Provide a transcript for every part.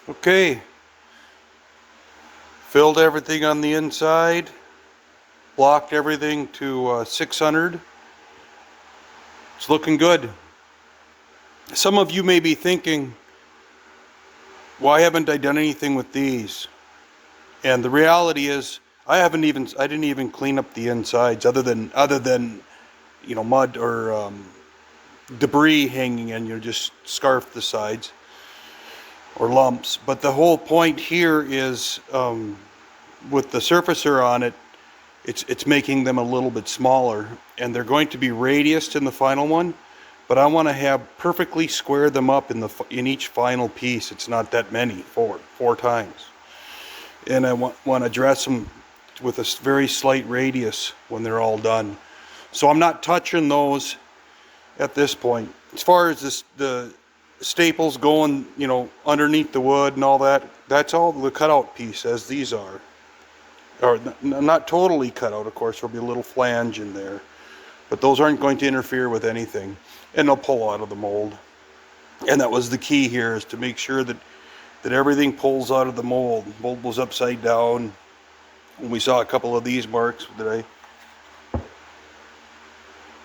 Okay, filled everything on the inside, blocked everything to 600. It's looking good. Some of you may be thinking, why haven't I done anything with these? And the reality is, I didn't even clean up the insides other than mud or debris hanging in. Just scarf the sides or lumps. But the whole point here is, with the surfacer on it, it's making them a little bit smaller, and they're going to be radiused in the final one, but I want to have perfectly square them up in each final piece. It's not that many, four times, and I want to dress them with a very slight radius when they're all done. So I'm not touching those at this point. As far as the staples going, underneath the wood and all that, that's all the cutout piece, as these are. Or not totally cut out, of course. There'll be a little flange in there, but those aren't going to interfere with anything, and they'll pull out of the mold. And that was the key here, is to make sure that everything pulls out of the mold. The mold was upside down. When we saw a couple of these marks that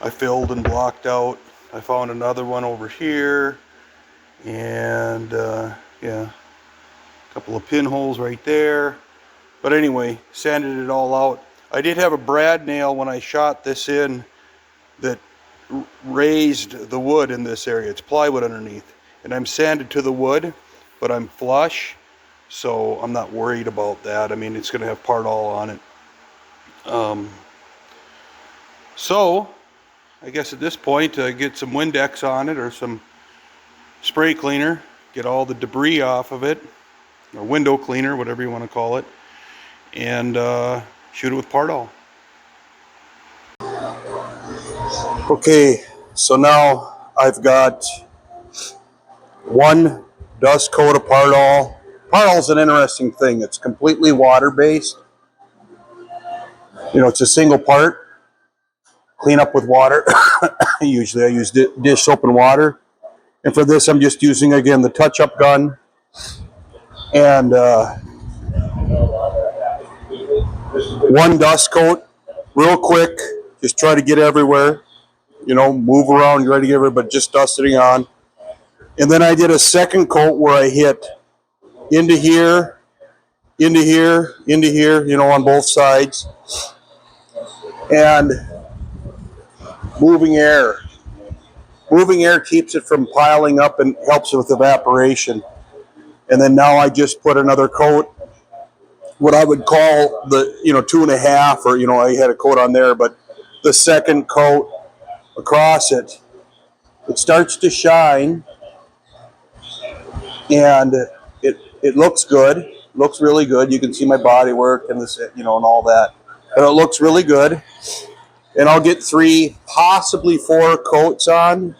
I filled and blocked out, I found another one over here, and yeah, a couple of pinholes right there. But anyway, sanded it all out. I did have a brad nail when I shot this in that raised the wood in this area. It's plywood underneath, and I'm sanded to the wood, but I'm flush, so I'm not worried about that. I mean, it's going to have part all on it. So I guess at this point, get some Windex on it or some spray cleaner, get all the debris off of it, or window cleaner, whatever you want to call it, and shoot it with Pardall. Okay, so now I've got one dust coat of Pardall. Pardall's an interesting thing. It's completely water-based. It's a single part. Clean up with water. Usually I use dish soap and water. And for this, I'm just using, again, the touch-up gun. And one dust coat, real quick. Just try to get everywhere. Move around, you're ready to get everywhere, but just dusting on. And then I did a second coat where I hit into here, into here, into here, on both sides. And moving air. Moving air keeps it from piling up and helps with evaporation. And then now I just put another coat, what I would call the, 2.5, or, I had a coat on there, but the second coat across it. It starts to shine, and it looks good. Looks really good. You can see my body work and this, and all that. But it looks really good. And I'll get 3, possibly 4 coats on,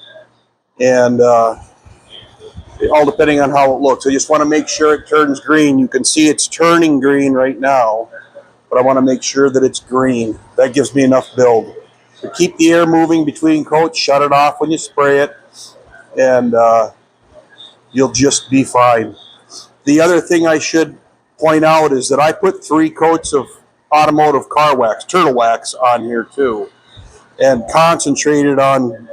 and all depending on how it looks. I just want to make sure it turns green. You can see it's turning green right now, but I want to make sure that it's green. That gives me enough build. So keep the air moving between coats, shut it off when you spray it, and you'll just be fine. The other thing I should point out is that I put 3 coats of automotive car wax, turtle wax, on here too, and concentrated on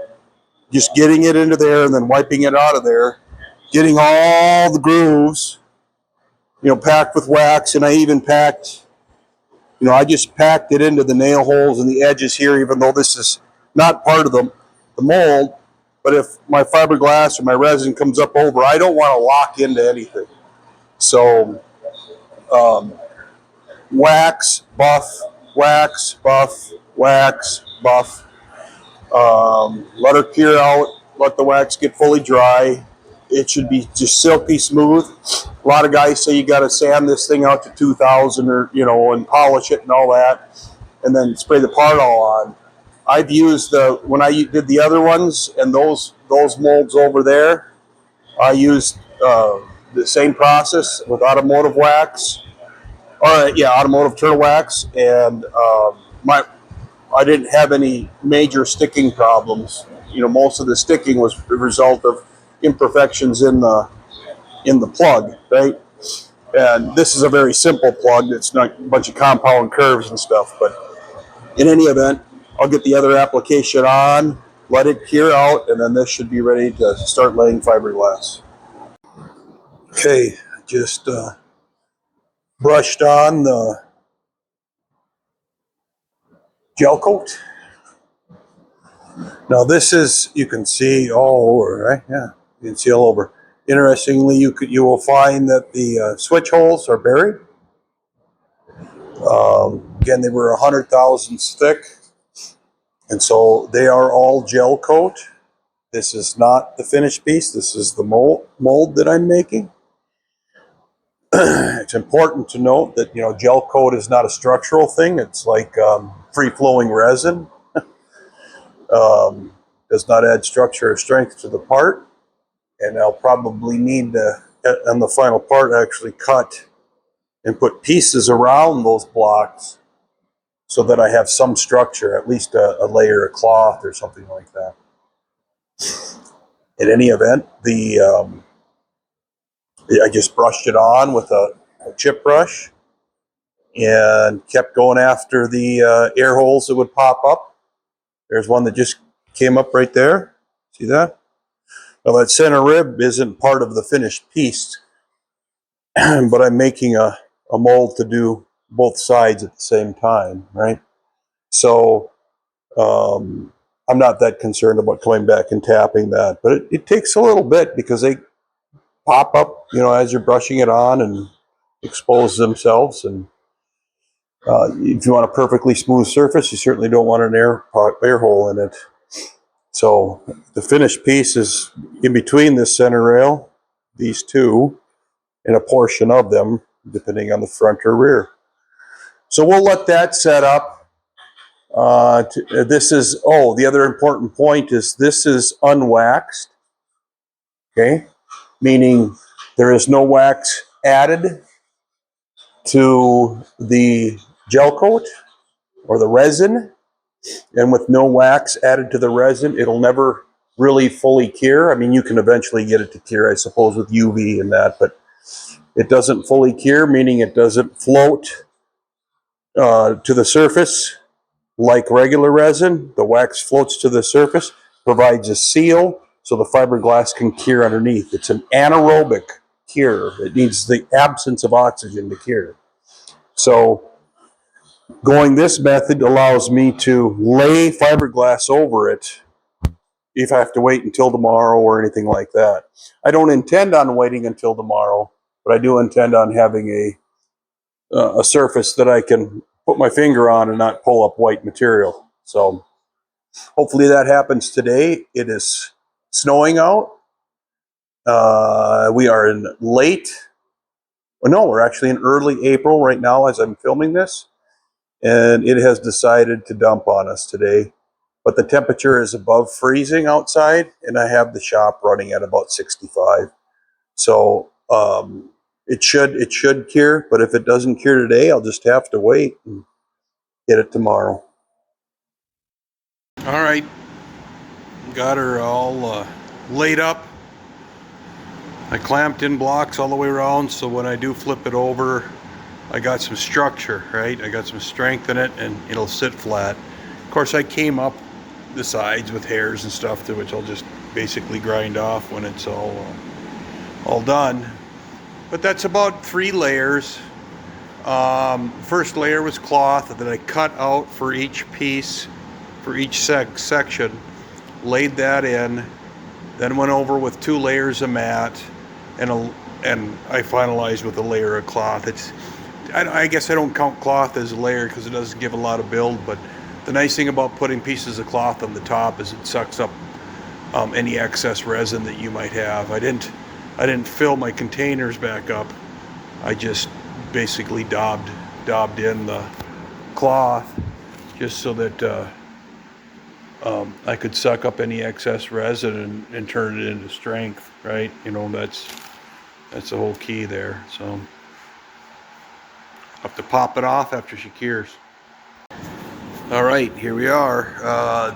just getting it into there and then wiping it out of there, getting all the grooves, packed with wax. And I even packed, I just packed it into the nail holes and the edges here, even though this is not part of the mold. But if my fiberglass or my resin comes up over, I don't want to lock into anything. So wax, buff, wax, buff, wax, buff. Let her cure out. Let the wax get fully dry. It should be just silky smooth. A lot of guys say you got to sand this thing out to 2,000, or and polish it and all that, and then spray the Pardall on. I've used when I did the other ones and those molds over there, I used the same process with automotive wax. Automotive turtle wax, and I didn't have any major sticking problems. Most of the sticking was the result of imperfections in the in the plug, right? And this is a very simple plug. It's not a bunch of compound curves and stuff. But in any event, I'll get the other application on, let it cure out, and then this should be ready to start laying fiberglass. Okay, just brushed on the gel coat. Now this is, you can see all over, right? Yeah, you can see all over. Interestingly, you will find that the switch holes are buried. Again, they were 100 thousandths thick, and so they are all gel coat. This is not the finished piece. This is the mold that I'm making. It's important to note that gel coat is not a structural thing. It's like free flowing resin. Does not add structure or strength to the part, and I'll probably need to, on the final part, actually cut and put pieces around those blocks so that I have some structure, at least a layer of cloth or something like that. In any event, I just brushed it on with a chip brush and kept going after the air holes that would pop up. There's one that just came up right there. See that? Now that center rib isn't part of the finished piece, but I'm making a mold to do both sides at the same time, right? So I'm not that concerned about coming back and tapping that, but it takes a little bit because they pop up, as you're brushing it on and expose themselves. And if you want a perfectly smooth surface, you certainly don't want an air hole in it. So the finished piece is in between this center rail, these two, and a portion of them, depending on the front or rear. So we'll let that set up. The other important point is this is unwaxed, okay? Meaning there is no wax added to the gel coat or the resin. And with no wax added to the resin, it'll never really fully cure. I mean, you can eventually get it to cure, I suppose, with UV and that, but it doesn't fully cure, meaning it doesn't float to the surface like regular resin. The wax floats to the surface, provides a seal so the fiberglass can cure underneath. It's an anaerobic cure. It needs the absence of oxygen to cure. So going this method allows me to lay fiberglass over it if I have to wait until tomorrow or anything like that. I don't intend on waiting until tomorrow, but I do intend on having a surface that I can put my finger on and not pull up white material. So hopefully that happens today. It is snowing out. We are in we're actually in early April right now as I'm filming this, and it has decided to dump on us today. But the temperature is above freezing outside, and I have the shop running at about 65. So it should cure, but if it doesn't cure today, I'll just have to wait and get it tomorrow. All right, got her all laid up. I clamped in blocks all the way around, so when I do flip it over, I got some structure, right? I got some strength in it, and it'll sit flat. Of course, I came up the sides with hairs and stuff, which I'll just basically grind off when it's all done. But that's about 3 layers. First layer was cloth that I cut out for each piece, for each section, laid that in, then went over with 2 layers of mat, and I finalized with a layer of cloth. I guess I don't count cloth as a layer because it doesn't give a lot of build, but the nice thing about putting pieces of cloth on the top is it sucks up any excess resin that you might have. I didn't fill my containers back up. I just basically daubed in the cloth just so that I could suck up any excess resin and turn it into strength, right? That's the whole key there. So I'll have to pop it off after she cures. All right, here we are.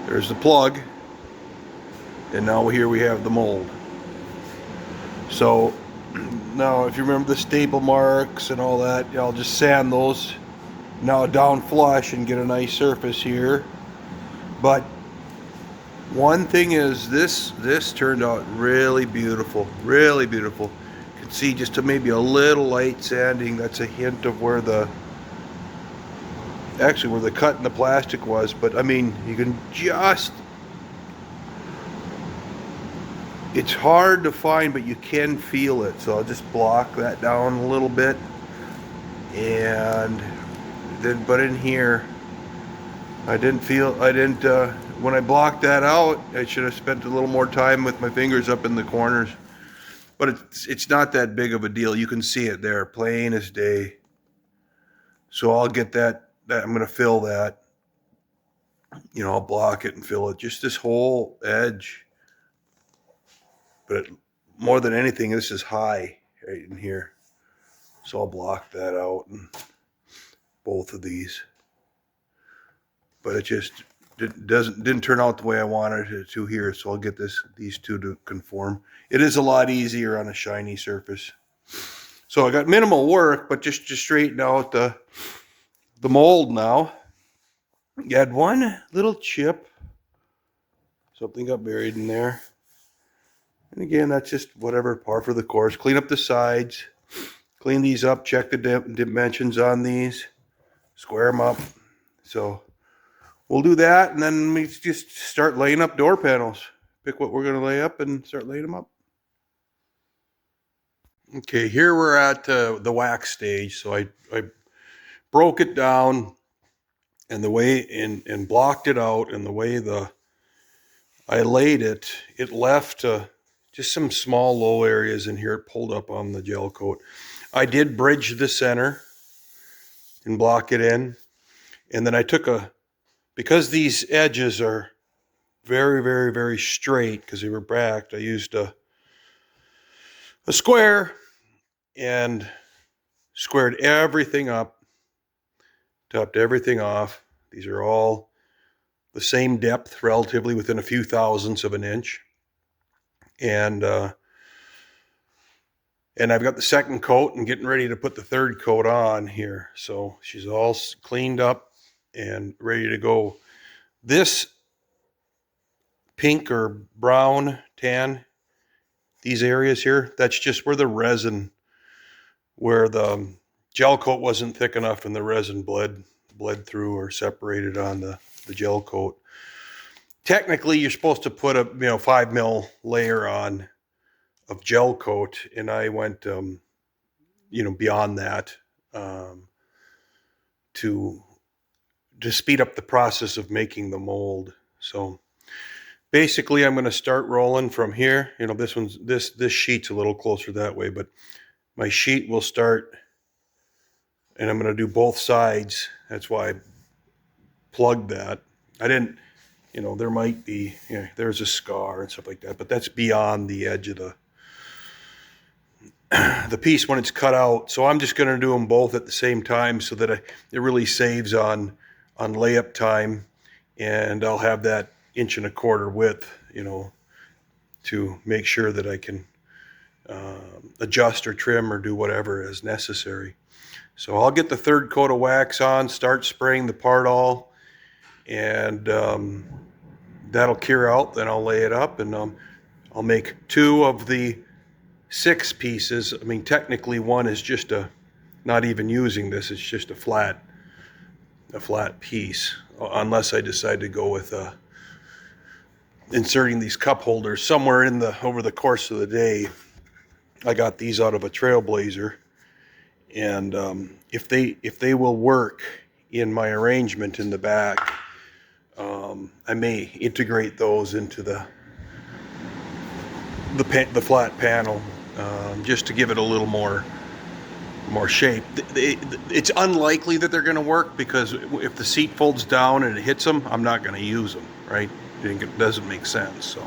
There's the plug. And now here we have the mold. So now if you remember the staple marks and all that, I'll just sand those now down flush and get a nice surface here. But one thing is this turned out really beautiful, really beautiful. You can see just maybe a little light sanding. That's a hint of where the cut in the plastic was. But I mean, you can just, it's hard to find, but you can feel it. So I'll just block that down a little bit. And then, but in here, I didn't, when I blocked that out, I should have spent a little more time with my fingers up in the corners. But it's not that big of a deal. You can see it there, plain as day. So I'll get that I'm going to fill that. You know, I'll block it and fill it. Just this whole edge. But more than anything, this is high right in here. So I'll block that out and both of these. But it just didn't turn out the way I wanted it to here. So I'll get these two to conform. It is a lot easier on a shiny surface. So I got minimal work, but just to straighten out the mold now. You had one little chip. Something got buried in there. And again, that's just whatever, par for the course. Clean up the sides. Clean these up. Check the dimensions on these. Square them up. So we'll do that, and then we just start laying up door panels. Pick what we're going to lay up and start laying them up. Okay, here we're at the wax stage. So I broke it down and the way and blocked it out, and the way I laid it, it left just some small low areas in here. It pulled up on the gel coat. I did bridge the center and block it in. And then I took because these edges are very, very, very straight because they were backed, I used a square and squared everything up, topped everything off. These are all the same depth, relatively within a few thousandths of an inch. And I've got the second coat and getting ready to put the third coat on here. So she's all cleaned up and ready to go. This pink or brown, tan, these areas here, that's just where the resin, where the gel coat wasn't thick enough and the resin bled through or separated on the gel coat. Technically, you're supposed to put a 5 mil layer on of gel coat, and I went beyond that to speed up the process of making the mold. So basically, I'm going to start rolling from here. This sheet's a little closer that way, but my sheet will start, and I'm going to do both sides. That's why I plugged that. I didn't, there might be, there's a scar and stuff like that, but that's beyond the edge of the piece when it's cut out. So I'm just going to do them both at the same time so that it really saves on layup time, and I'll have that 1.25 inch width, to make sure that I can adjust or trim or do whatever is necessary. So I'll get the third coat of wax on, start spraying the part all, and that'll cure out. Then I'll lay it up, and I'll make 2 of the 6 pieces. I mean, technically one is just not even using this, it's just a flat piece, unless I decide to go with inserting these cup holders somewhere over the course of the day. I got these out of a Trailblazer, and if they will work in my arrangement in the back, I may integrate those into the flat panel, just to give it a little more shape. It's unlikely that they're going to work, because if the seat folds down and it hits them, I'm not going to use them, right? It doesn't make sense. So,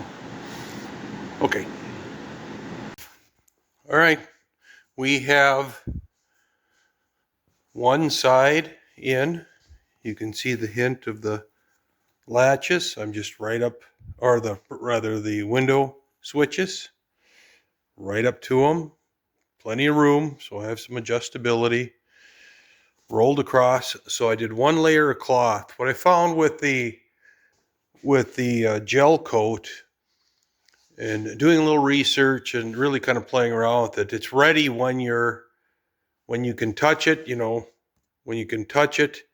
okay. All right. We have one side in. You can see the hint of the latches. I'm just right up or the window switches right up to them. Plenty of room, so I have some adjustability. Rolled across, so I did one layer of cloth. What I found with the gel coat and doing a little research and really kind of playing around with it, it's ready when you can touch it, when you can touch it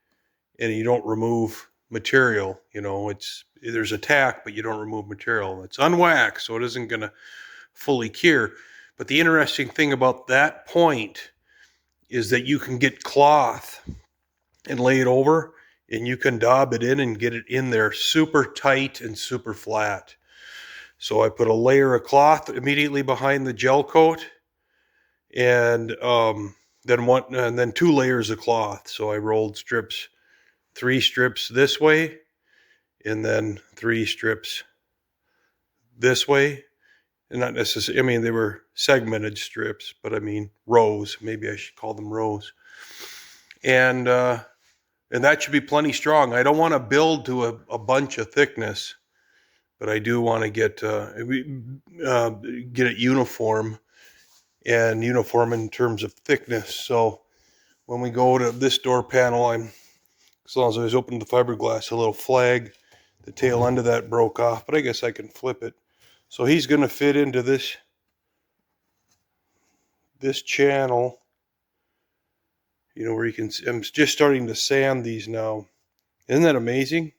and you don't remove material. There's a tack, but you don't remove material. It's unwaxed, so it isn't going to fully cure. But the interesting thing about that point is that you can get cloth and lay it over, and you can daub it in and get it in there super tight and super flat. So I put a layer of cloth immediately behind the gel coat, and then 2 layers of cloth. So I rolled 3 strips this way, and then 3 strips this way. And not necessarily, I mean, they were segmented strips, but I mean rows. Maybe I should call them rows. And that should be plenty strong. I don't want to build to a bunch of thickness, but I do want to get it uniform, and uniform in terms of thickness. So when we go to this door panel, as long as I was opening the fiberglass, a little flag, the tail end of that broke off, but I guess I can flip it. So he's going to fit into this channel, where you can see. I'm just starting to sand these now. Isn't that amazing?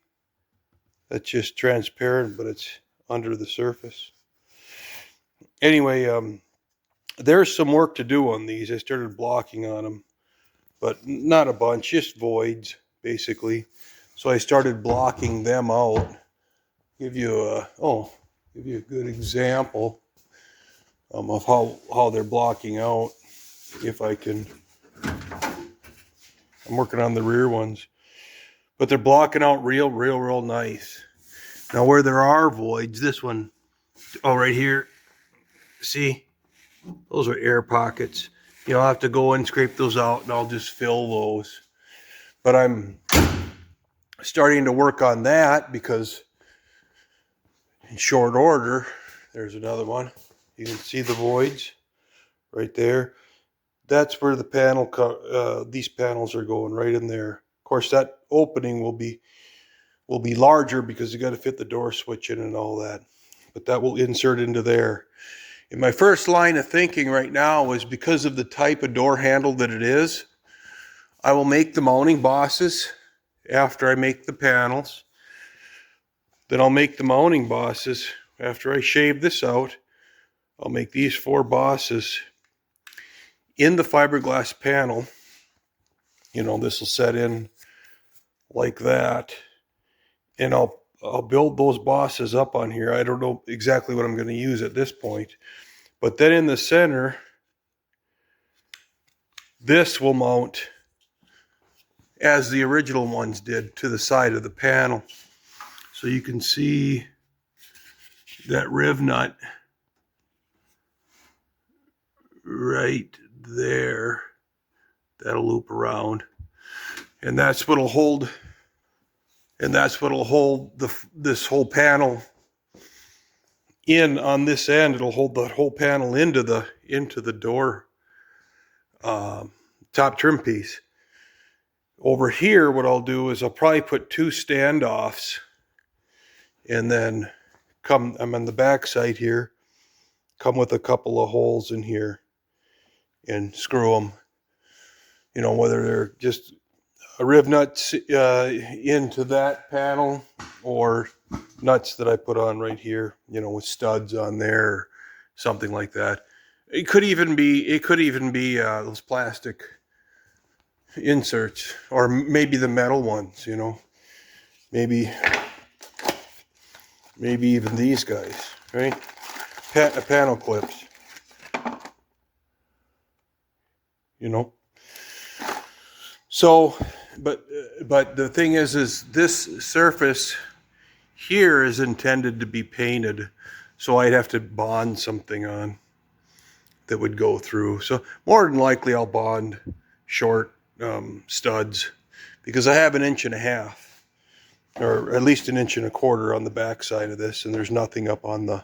That's just transparent, but it's under the surface. Anyway, there's some work to do on these. I started blocking on them, but not a bunch, just voids, basically. So I started blocking them out. Give you a good example of how they're blocking out. If I can, I'm working on the rear ones, but they're blocking out real nice. Now where there are voids, this one, right here, see, those are air pockets. I'll have to go and scrape those out, and I'll just fill those. But I'm starting to work on that because in short order, there's another one. You can see the voids right there. That's where these panels are going, right in there. Of course, that opening will be larger because you got to fit the door switch in and all that. But that will insert into there. And my first line of thinking right now is, because of the type of door handle that it is, I will make the mounting bosses after I make the panels. Then I'll make the mounting bosses after I shave this out. I'll make these 4 bosses in the fiberglass panel. This will set in like that. And I'll build those bosses up on here. I don't know exactly what I'm going to use at this point. But then in the center, this will mount as the original ones did, to the side of the panel. So you can see that riv nut right there. That'll loop around. And that's what'll hold this whole panel in on this end. It'll hold the whole panel into the door top trim piece. Over here, what I'll do is I'll probably put 2 standoffs, and then I'm on the back side here, come with a couple of holes in here and screw them. Whether they're just a riv nuts into that panel, or nuts that I put on right here, with studs on there, or something like that. It could even be those plastic inserts, or maybe the metal ones, maybe even these guys, right? Panel clips, So, but the thing is this surface here is intended to be painted, so I'd have to bond something on that would go through. So more than likely I'll bond short studs, because I have 1.5 inches. or at least 1.25 inches on the back side of this, and there's nothing up on the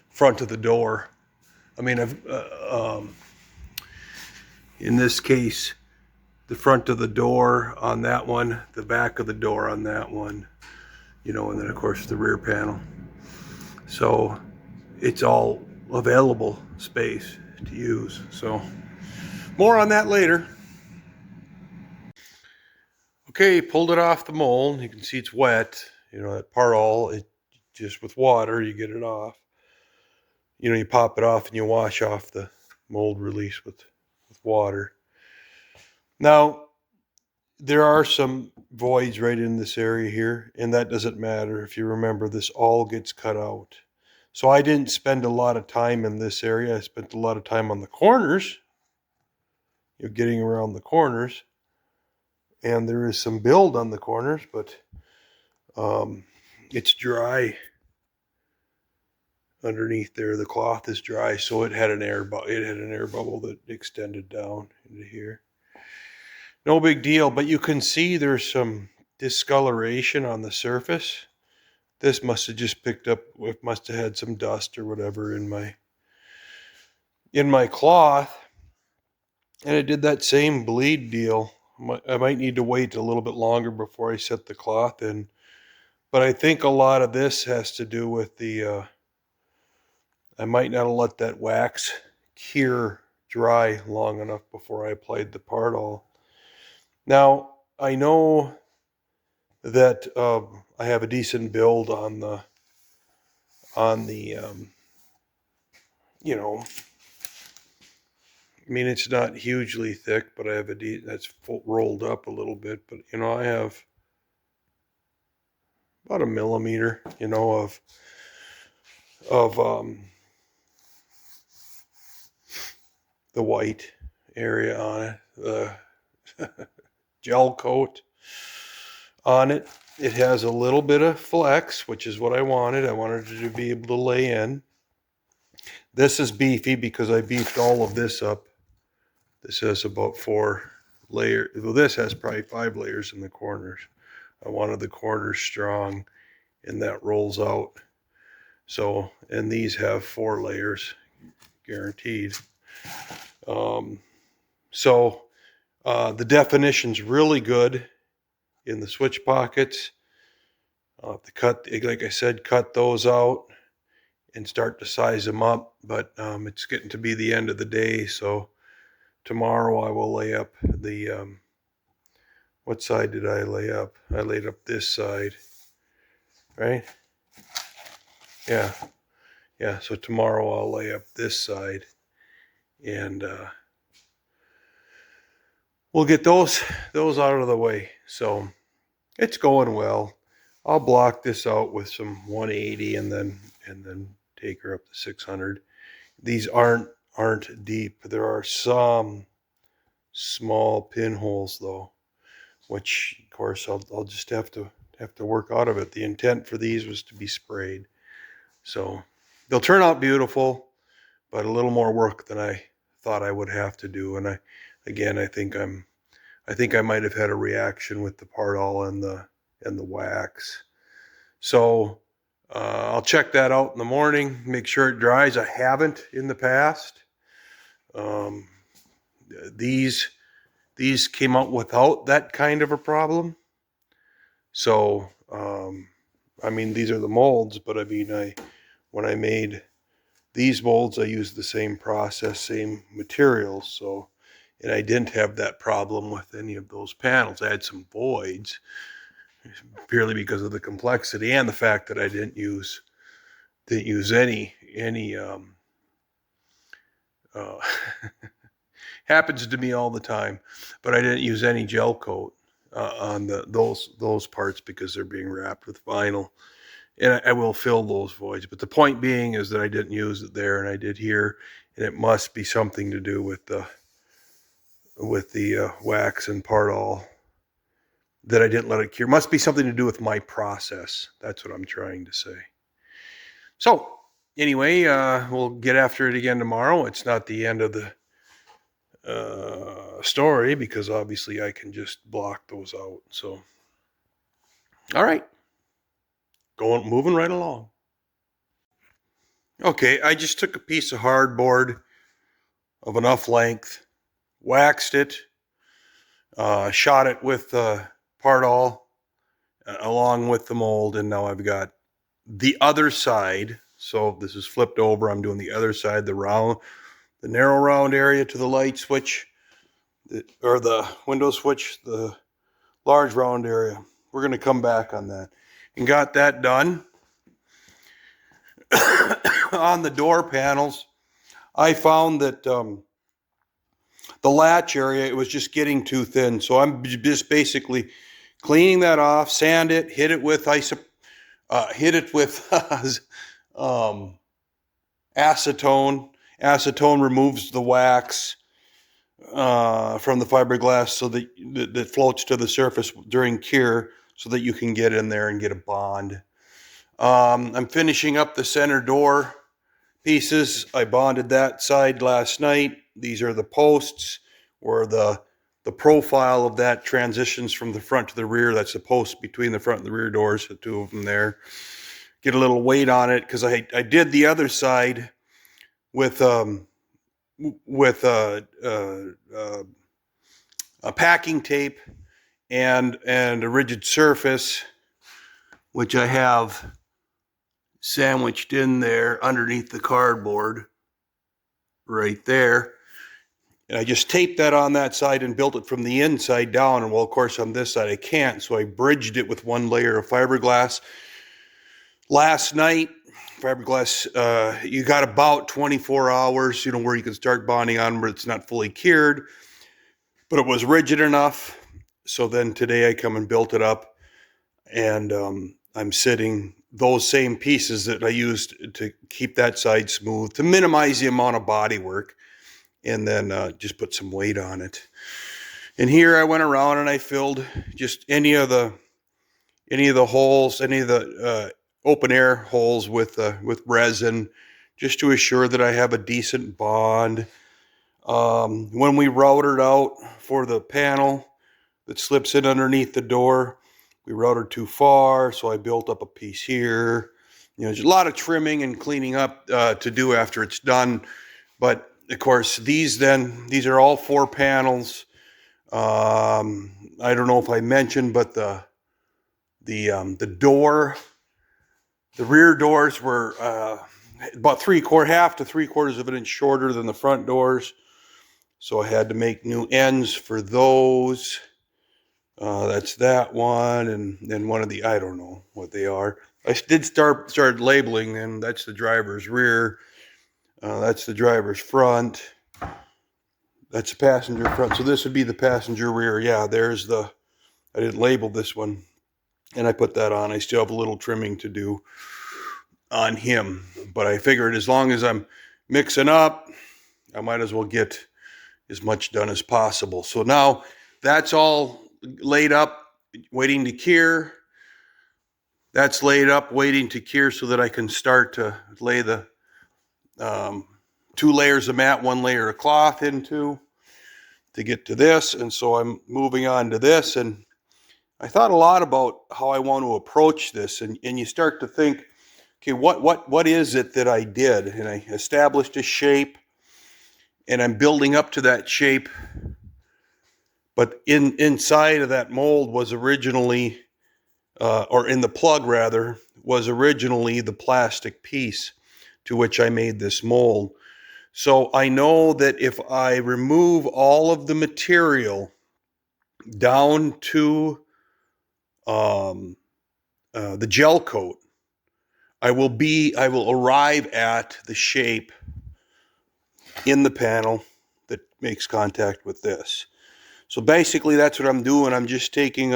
front of the door. I mean, in this case, the front of the door on that one, the back of the door on that one, and then of course the rear panel. So it's all available space to use. So more on that later. Okay, pulled it off the mold. You can see it's wet. That part all, it just with water, you get it off. You pop it off and you wash off the mold release with water. Now, there are some voids right in this area here, and that doesn't matter. If you remember, this all gets cut out. So I didn't spend a lot of time in this area. I spent a lot of time on the corners, getting around the corners. And there is some build on the corners, but it's dry underneath there. The cloth is dry, so it had an air bubble that extended down into here. No big deal, but you can see there's some discoloration on the surface. This must have just picked up, it must have had some dust or whatever in my cloth. And it did that same bleed deal. I might need to wait a little bit longer before I set the cloth in. But I think a lot of this has to do with I might not have let that wax cure dry long enough before I applied the part all. Now, I know that I have a decent build on the I mean, it's not hugely thick, but I have that's rolled up a little bit. But I have about 1 millimeter, of the white area on it, the gel coat on it. It has a little bit of flex, which is what I wanted. I wanted it to be able to lay in. This is beefy because I beefed all of this up. This has about 4 layers. Well, this has probably 5 layers in the corners. I wanted the corners strong, and that rolls out. So, and these have 4 layers, guaranteed. The definition's really good in the switch pockets. I'll have to cut, like I said, cut those out and start to size them up. But it's getting to be the end of the day, so tomorrow I will lay up the, what side did I lay up? I laid up this side, right? Yeah. So tomorrow I'll lay up this side, and we'll get those out of the way. So it's going well. I'll block this out with some 180 and then take her up to 600. These aren't deep. There are some small pinholes though, which of course I'll just have to work out of it. The intent for these was to be sprayed. So they'll turn out beautiful, but a little more work than I thought I would have to do. And I think I might have had a reaction with the part all and the wax. So I'll check that out in the morning, make sure it dries. I haven't in the past. These came out without that kind of a problem. So I mean, these are the molds, but I mean, when I made these molds, I used the same process, same materials. So, and I didn't have that problem with any of those panels. I had some voids, purely because of the complexity and the fact that I didn't use any happens to me all the time, but I didn't use any gel coat on those parts because they're being wrapped with vinyl, and I will fill those voids. But the point being is that I didn't use it there, and I did here, and it must be something to do with the wax and part all that I didn't let it cure. Must be something to do with my process. That's what I'm trying to say. So anyway, we'll get after it again tomorrow. It's not the end of the story because obviously I can just block those out. So All right, moving right along. Okay, I just took a piece of hardboard of enough length, waxed it, shot it with Partall along with the mold, and now I've got the other side. So this is flipped over. I'm doing the other side, the narrow round area to the light switch, or the window switch, the large round area. We're going to come back on that. And got that done. On the door panels, I found that the latch area, it was just getting too thin. So I'm just basically cleaning that off, sand it, hit it with um, acetone. Acetone removes the wax from the fiberglass so that floats to the surface during cure, so that you can get in there and get a bond. I'm finishing up the center door pieces. I bonded that side last night. These are the posts where the profile of that transitions from the front to the rear. That's the post between the front and the rear doors, the two of them there. Get a little weight on it because I did the other side with with a packing tape and a rigid surface, which I have sandwiched in there underneath the cardboard right there. And I just taped that on that side and built it from the inside down. And well, of course, on this side I can't, so I bridged it with one layer of fiberglass. Last night, fiberglass, you got about 24 hours, where you can start bonding on, where it's not fully cured, but it was rigid enough. So then today I come and built it up, and I'm sitting those same pieces that I used to keep that side smooth, to minimize the amount of body work, and then just put some weight on it. And here I went around and I filled just any of the holes, any of the open air holes with resin, just to assure that I have a decent bond. When we routed out for the panel that slips in underneath the door, we routed too far, so I built up a piece here. There's a lot of trimming and cleaning up to do after it's done. But of course, these are all 4 panels. I don't know if I mentioned, but the rear doors were about half to 3/4 of an inch shorter than the front doors. So I had to make new ends for those. That's that one, and then one of the, I don't know what they are. I did start labeling, and that's the driver's rear. That's the driver's front. That's the passenger front. So this would be the passenger rear. Yeah, I didn't label this one, and I put that on. I still have a little trimming to do on him, but I figured as long as I'm mixing up, I might as well get as much done as possible. So now that's all laid up, waiting to cure. That's laid up, waiting to cure, so that I can start to lay the 2 layers of mat, 1 layer of cloth into, to get to this. And so I'm moving on to this, and I thought a lot about how I want to approach this, and you start to think, okay, what is it that I did? And I established a shape, and I'm building up to that shape. But inside of that mold was originally, or in the plug rather, was originally the plastic piece to which I made this mold. So I know that if I remove all of the material down to the gel coat, I will arrive at the shape in the panel that makes contact with this. So basically that's what I'm doing. I'm just taking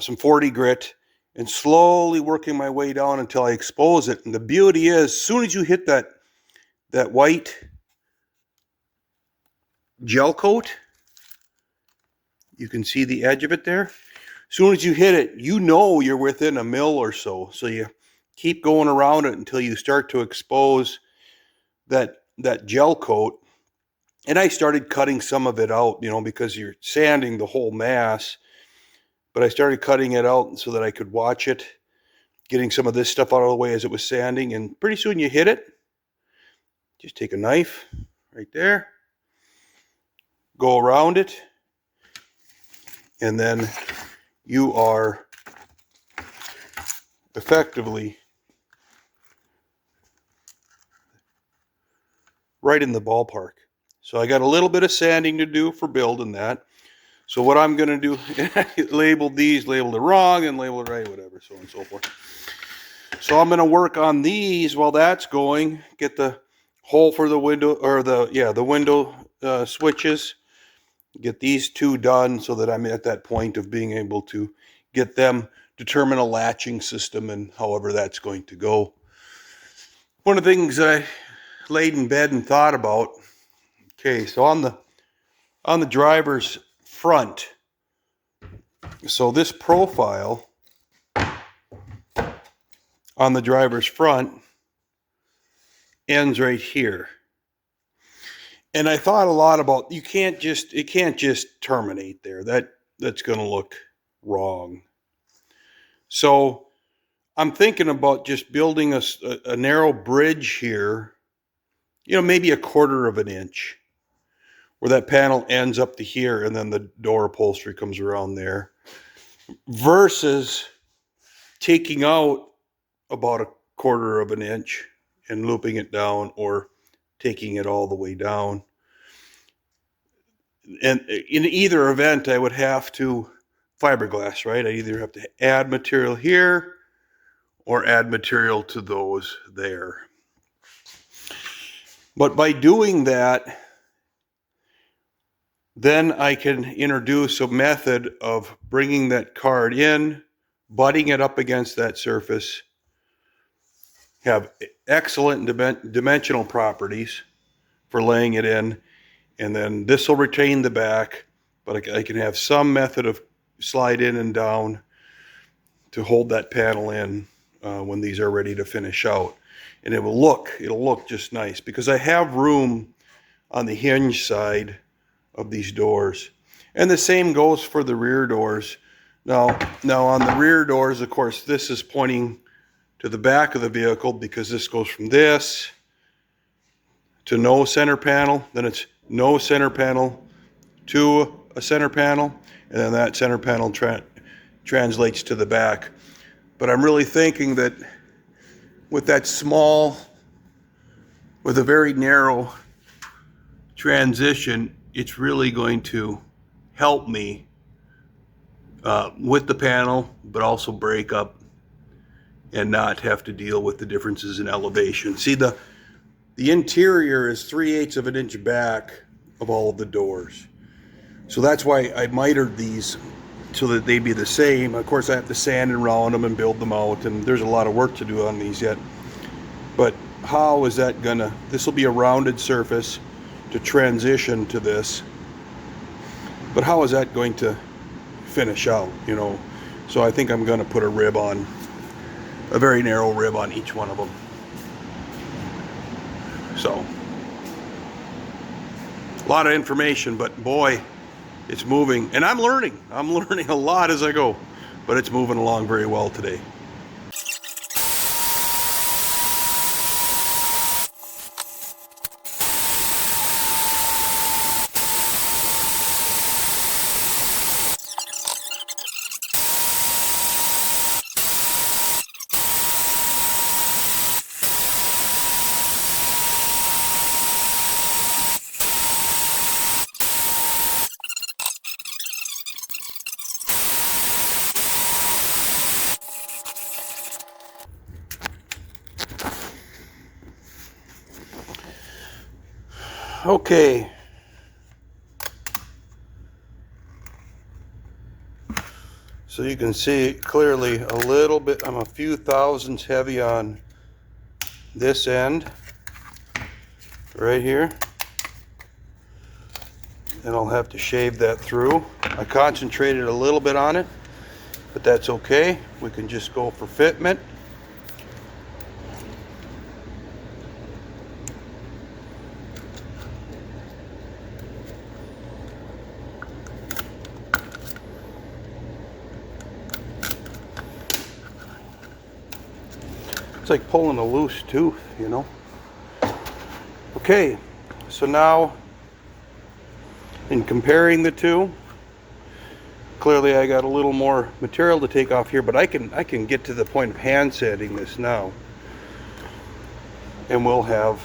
some 40 grit and slowly working my way down until I expose it. And the beauty is, as soon as you hit that white gel coat, you can see the edge of it there. As soon as you hit it, you're within a mil or so. So you keep going around it until you start to expose that gel coat. And I started cutting some of it out, because you're sanding the whole mass. but I started cutting it out so that I could watch it, getting some of this stuff out of the way as it was sanding, and pretty soon you hit it. Just take a knife right there, go around it, and then you are effectively right in the ballpark. So I got a little bit of sanding to do for building that. So what I'm going to do, labeled these, labeled it wrong and labeled it right, whatever, so on and so forth. So I'm going to work on these while that's going, get the hole for the window, or the window switches, get these two done so that I'm at that point of being able to get them, determine a latching system and however that's going to go. One of the things that I laid in bed and thought about, okay, so on the driver's front, so this profile on the driver's front ends right here. And I thought a lot about, it can't just terminate there. That's going to look wrong. So I'm thinking about just building a narrow bridge here, maybe 1/4 of an inch, where that panel ends up to here and then the door upholstery comes around there, versus taking out about 1/4 of an inch and looping it down, or taking it all the way down. And in either event, I would have to fiberglass, right? I either have to add material here or add material to those there. But by doing that, then I can introduce a method of bringing that card in, butting it up against that surface, have excellent dimensional properties for laying it in, and then this will retain the back, but I can have some method of slide in and down to hold that panel in when these are ready to finish out. And it'll look just nice, because I have room on the hinge side of these doors. And the same goes for the rear doors. Now on the rear doors, of course, this is pointing to the back of the vehicle, because this goes from this to no center panel, then it's no center panel to a center panel, and then that center panel translates to the back. But I'm really thinking that with that small, with a very narrow transition, it's really going to help me with the panel, but also break up and not have to deal with the differences in elevation. See, the interior is 3/8 of an inch back of all of the doors. So that's why I mitered these so that they be the same. Of course, I have to sand and round them and build them out, and there's a lot of work to do on these yet. But how is that gonna, this will be a rounded surface to transition to this, but how is that going to finish out, So I think I'm gonna put a rib on, a very narrow rib on each one of them. So, a lot of information, but boy, it's moving, and I'm learning a lot as I go, but it's moving along very well today. Okay. So you can see clearly a little bit, I'm a few thousandths heavy on this end right here, and I'll have to shave that through. I concentrated a little bit on it, but that's okay. We can just go for fitment. It's like pulling a loose tooth, you know. Okay, so now in comparing the two, clearly I got a little more material to take off here, but I can get to the point of hand sanding this now. And we'll have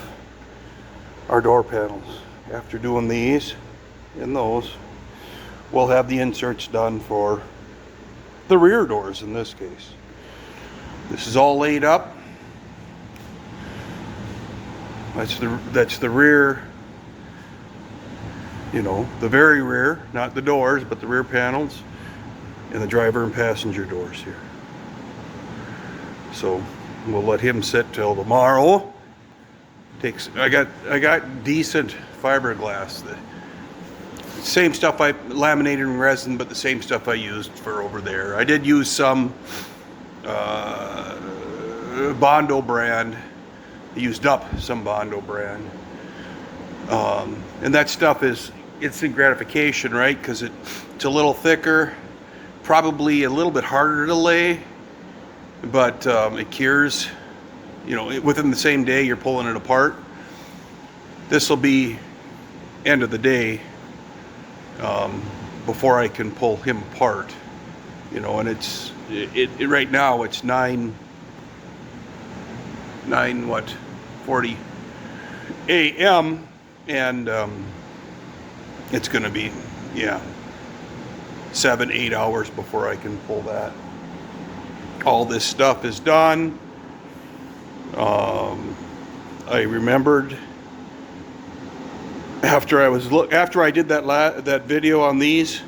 our door panels. After doing these and those, we'll have the inserts done for the rear doors in this case. This is all laid up. That's the rear, you know, the very rear, not the doors, but the rear panels and the driver and passenger doors here. So we'll let him sit till tomorrow. I got decent fiberglass. The same stuff I laminated in resin, but the same stuff I used for over there. I did use some Bondo brand. I used up some Bondo brand. And that stuff is instant gratification, right? Because it's a little thicker, probably a little bit harder to lay, but it cures. You know, within the same day you're pulling it apart. This will be end of the day before I can pull him apart. You know, and it's right now it's 40 a.m. and it's going to be 7-8 hours before I can pull that. All this stuff is done. I remembered after I did that video on these,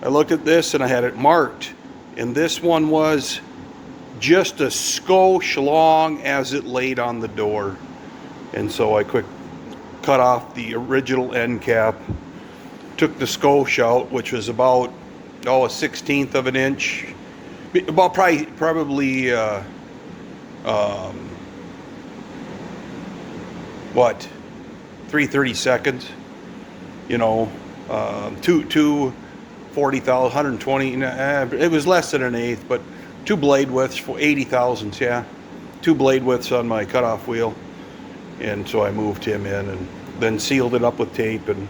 I looked at this and I had it marked, and this one was just a skosh long as it laid on the door, and so I cut off the original end cap, took the skosh out, which was about a 1/16 of an inch, about probably 3/32, you know, 40,000, 120, it was less than an eighth, but 2 blade widths for 80 thousandths, 2 blade widths on my cutoff wheel. And so I moved him in and then sealed it up with tape and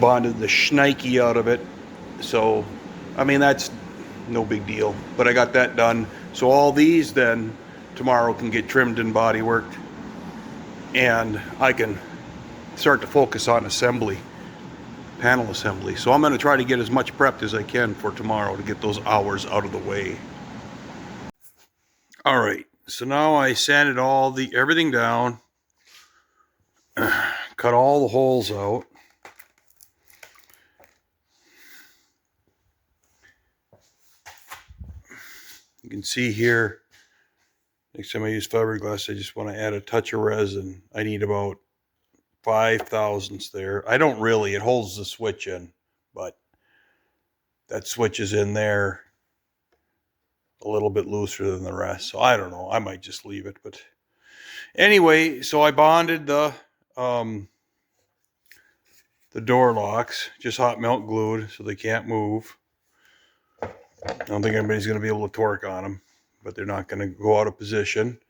bonded the shnikey out of it. So, I mean, that's no big deal, but I got that done. So all these then tomorrow can get trimmed and body worked, and I can start to focus on assembly, panel assembly. So I'm going to try to get as much prepped as I can for tomorrow to get those hours out of the way. All right, so now I sanded everything down, cut all the holes out. You can see here, next time I use fiberglass, I just want to add a touch of resin. I need about 5 thousandths there. I don't really, it holds the switch in, but that switch is in there a little bit looser than the rest. So I don't know, I might just leave it. But anyway, so I bonded the door locks, just hot melt glued so they can't move. I don't think anybody's going to be able to torque on them, but they're not going to go out of position.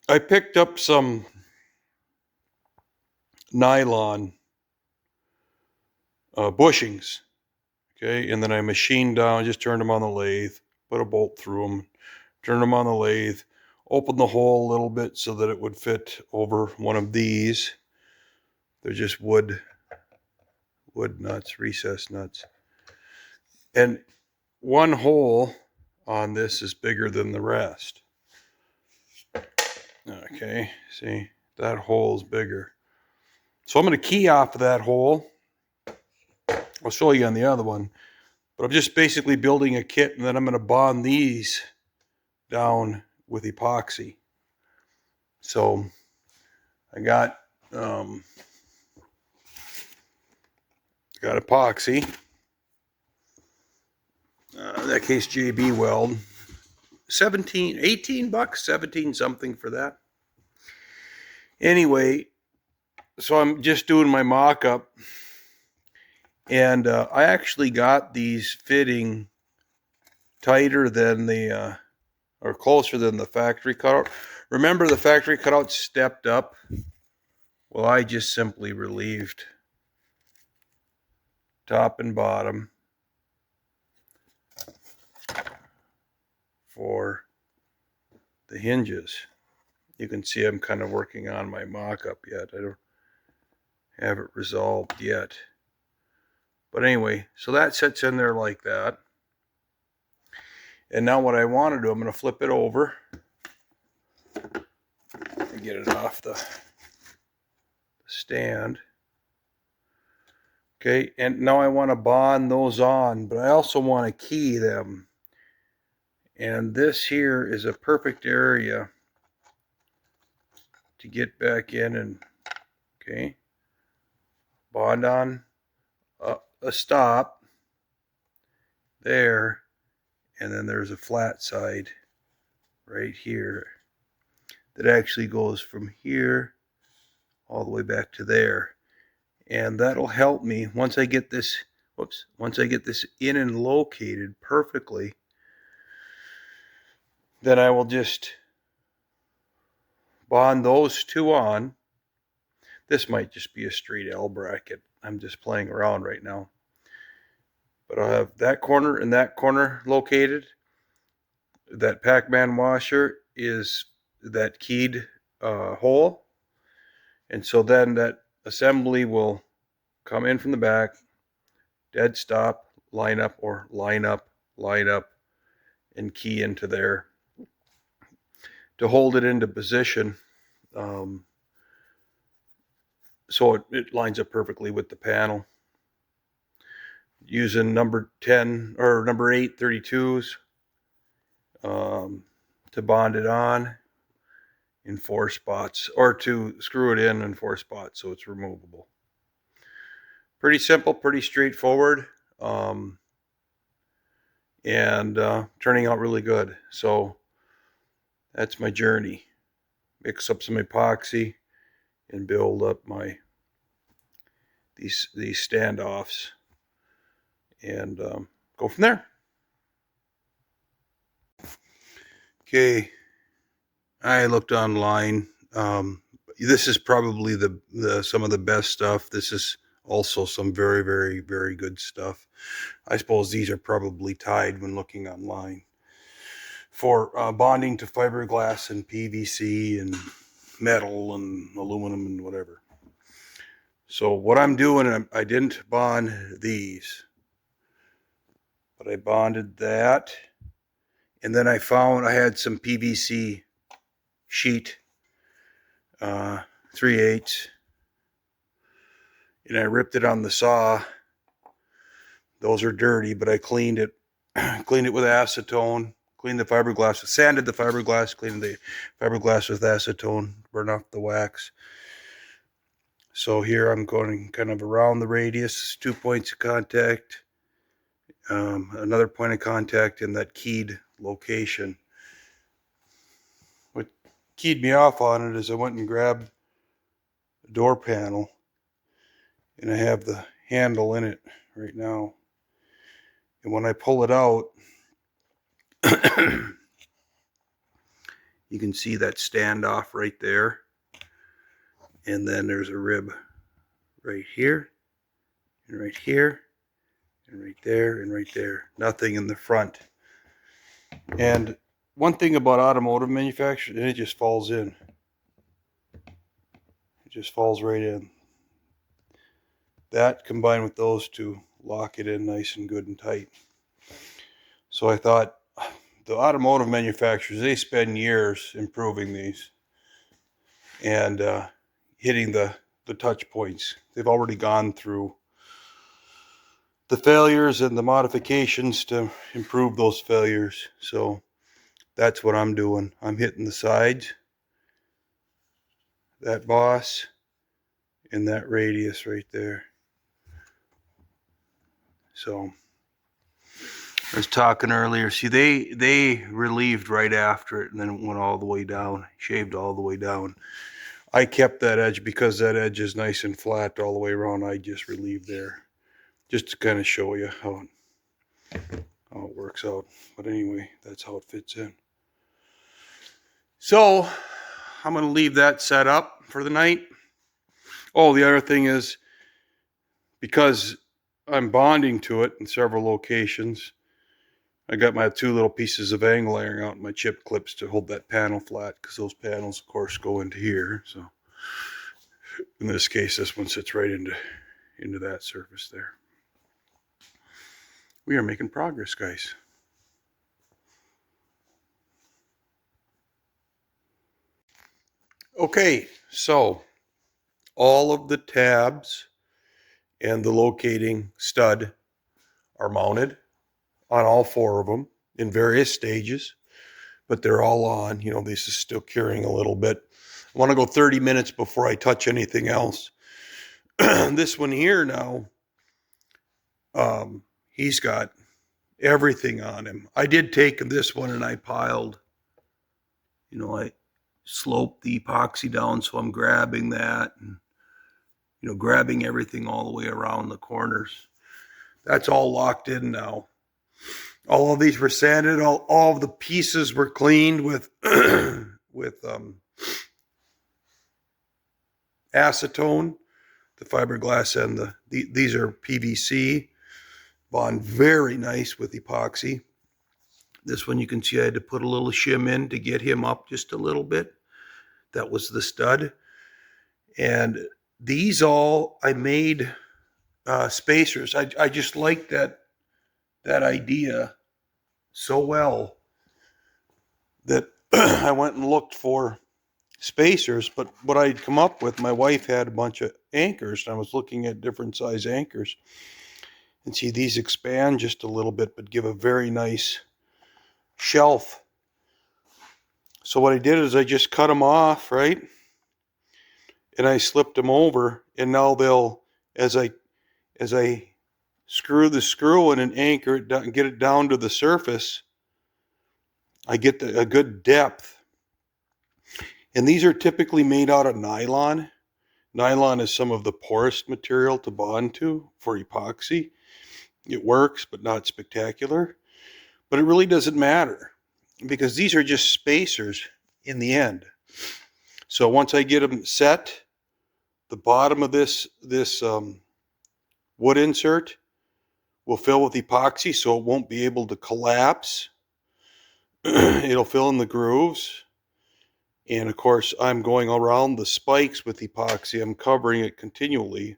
I picked up some nylon bushings, okay, and then I machined down, just turned them on the lathe, put a bolt through them, turned them on the lathe, opened the hole a little bit so that it would fit over one of these. They're just wood nuts, recessed nuts. And one hole on this is bigger than the rest. Okay, see, that hole is bigger. So I'm going to key off of that hole. I'll show you on the other one. But I'm just basically building a kit, and then I'm going to bond these down with epoxy. So I got epoxy. In that case, JB Weld. 18 bucks, 17 something for that. Anyway, so I'm just doing my mock-up, and I actually got these fitting tighter than the or closer than the factory cutout. Remember, the factory cutout stepped up. Well, I just simply relieved top and bottom for the hinges. You can see I'm kind of working on my mock-up yet. I don't have it resolved yet. But anyway, so that sits in there like that. And now what I want to do, I'm going to flip it over and get it off the stand. Okay, and now I want to bond those on, but I also want to key them. And this here is a perfect area to get back in and, okay, bond on a stop there, and then there's a flat side right here that actually goes from here all the way back to there. And that'll help me once I get this, once I get this in and located perfectly, then I will just bond those two on. This might just be a straight L bracket. I'm just playing around right now. But I'll have that corner and that corner located. That Pac-Man washer is that keyed hole. And so then that assembly will come in from the back, dead stop, line up, or line up, and key into there to hold it into position. So it lines up perfectly with the panel. Using number 10 or number 8 32s to bond it on in 4 spots, or to screw it in 4 spots so it's removable. Pretty simple, pretty straightforward, and turning out really good. So that's my journey. Mix up some epoxy and build up my these standoffs, and go from there. Okay, I looked online. This is probably the some of the best stuff. This is also some very, very, very good stuff. I suppose these are probably tied when looking online for bonding to fiberglass and PVC and metal and aluminum and whatever. So what I'm doing, I didn't bond these, but I bonded that. And then I found I had some PVC sheet, 3/8, and I ripped it on the saw. Those are dirty, but I cleaned it, cleaned it with acetone, cleaned the fiberglass, sanded the fiberglass, cleaned the fiberglass with acetone, burn off the wax. So here I'm going kind of around the radius, 2 points of contact, another point of contact in that keyed location. What keyed me off on it is I went and grabbed a door panel, and I have the handle in it right now. And when I pull it out, you can see that standoff right there. And then there's a rib right here, and right here, and right there, and right there. Nothing in the front. And one thing about automotive manufacturers, and it just falls in. It just falls right in. That combined with those two lock it in nice and good and tight. So I thought, the automotive manufacturers, they spend years improving these and hitting the touch points. They've already gone through the failures and the modifications to improve those failures. So that's what I'm doing. I'm hitting the sides, that boss, and that radius right there. So I was talking earlier. See, they relieved right after it, and then it went all the way down, shaved all the way down. I kept that edge because that edge is nice and flat all the way around. I just relieved there, just to kind of show you how it works out. But anyway, that's how it fits in. So I'm going to leave that set up for the night. Oh, the other thing is, because I'm bonding to it in several locations, I got my 2 little pieces of angle iron out in my chip clips to hold that panel flat, because those panels, of course, go into here. So in this case, this one sits right into that surface there. We are making progress, guys. Okay, so all of the tabs and the locating stud are mounted on all 4 of them in various stages, but they're all on. You know, this is still curing a little bit. I want to go 30 minutes before I touch anything else. This one here now, he's got everything on him. I did take this one and I piled, I sloped the epoxy down, so I'm grabbing that and, grabbing everything all the way around the corners. That's all locked in now. All of these were sanded. All of the pieces were cleaned with with acetone. The fiberglass and these are PVC. Bond very nice with epoxy. This one you can see I had to put a little shim in to get him up just a little bit. That was the stud. And these all I made spacers. I just like that idea so well that I went and looked for spacers. But what I'd come up with, my wife had a bunch of anchors, and I was looking at different size anchors. And see, these expand just a little bit, but give a very nice shelf. So what I did is I just cut them off, right? And I slipped them over, and now they'll, as I screw the screw in and anchor it down and get it down to the surface, I get a good depth. And these are typically made out of nylon. Nylon is some of the poorest material to bond to for epoxy. It works, but not spectacular. But it really doesn't matter, because these are just spacers in the end. So once I get them set, the bottom of this wood insert will fill with epoxy, so it won't be able to collapse. It'll fill in the grooves. And of course, I'm going around the spikes with epoxy. I'm covering it continually.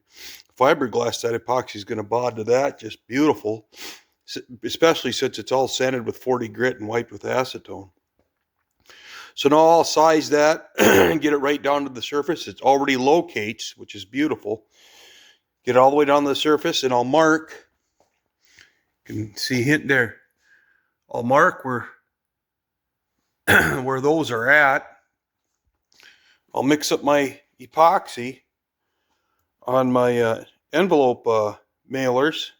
Fiberglass, that epoxy is going to bond to that just beautiful, especially since it's all sanded with 40 grit and wiped with acetone. So now I'll size that and get it right down to the surface. It already locates, which is beautiful. Get it all the way down to the surface, and I'll mark. You can see hint there. I'll mark where where those are at. I'll mix up my epoxy on my envelope mailers.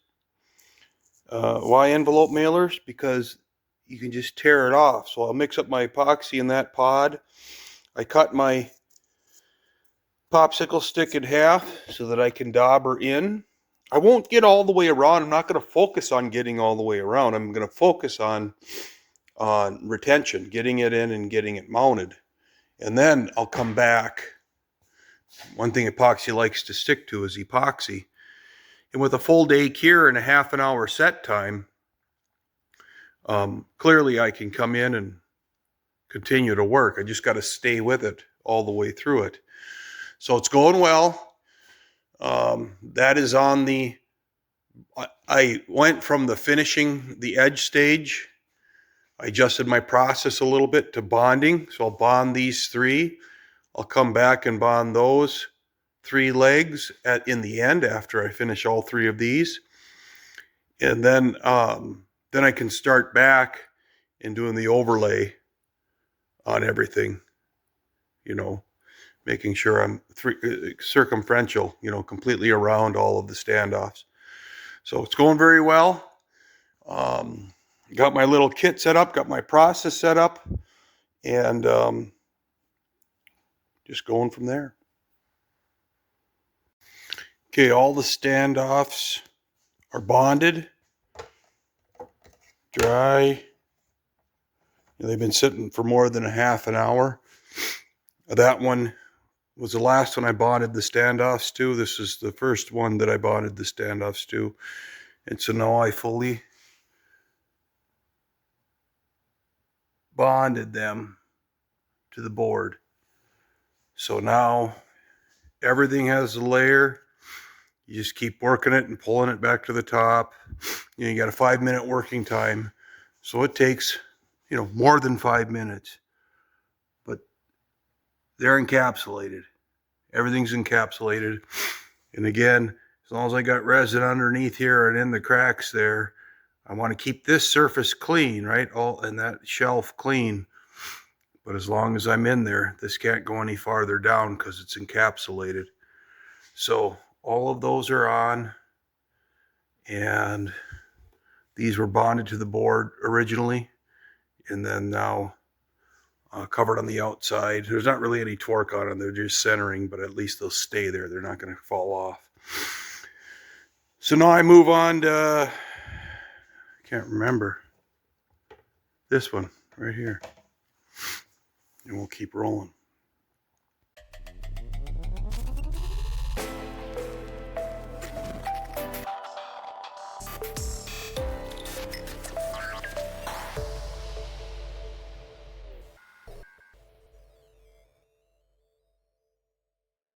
Why envelope mailers? Because you can just tear it off. So I'll mix up my epoxy in that pod. I cut my popsicle stick in half so that I can dauber in. I won't get all the way around. I'm not going to focus on getting all the way around. I'm going to focus on retention, getting it in and getting it mounted. And then I'll come back. One thing epoxy likes to stick to is epoxy. And with a full day cure and a half an hour set time, clearly I can come in and continue to work. I just got to stay with it all the way through it. So it's going well. That is on the, I went from the finishing the edge stage. I adjusted my process a little bit to bonding. So I'll bond these 3. I'll come back and bond those 3 legs in the end after I finish all 3 of these. And then I can start back and doing the overlay on everything, making sure I'm circumferential, completely around all of the standoffs. So it's going very well. Got my little kit set up, got my process set up, and just going from there. Okay, all the standoffs are bonded, dry, They've been sitting for more than a half an hour. That one was the last one I bonded the standoffs to. This is the first one that I bonded the standoffs to. And so now I fully bonded them to the board. So now everything has a layer. You just keep working it and pulling it back to the top. You got a 5-minute working time. So it takes, more than 5 minutes. But they're encapsulated. Everything's encapsulated. And again, as long as I got resin underneath here and in the cracks there, I want to keep this surface clean, right? And that shelf clean. But as long as I'm in there, this can't go any farther down because it's encapsulated. So all of those are on. And these were bonded to the board originally. And then now covered on the outside. There's not really any torque on them. They're just centering, but at least they'll stay there. They're not going to fall off. So now I move on to, I can't remember, this one right here. And we'll keep rolling.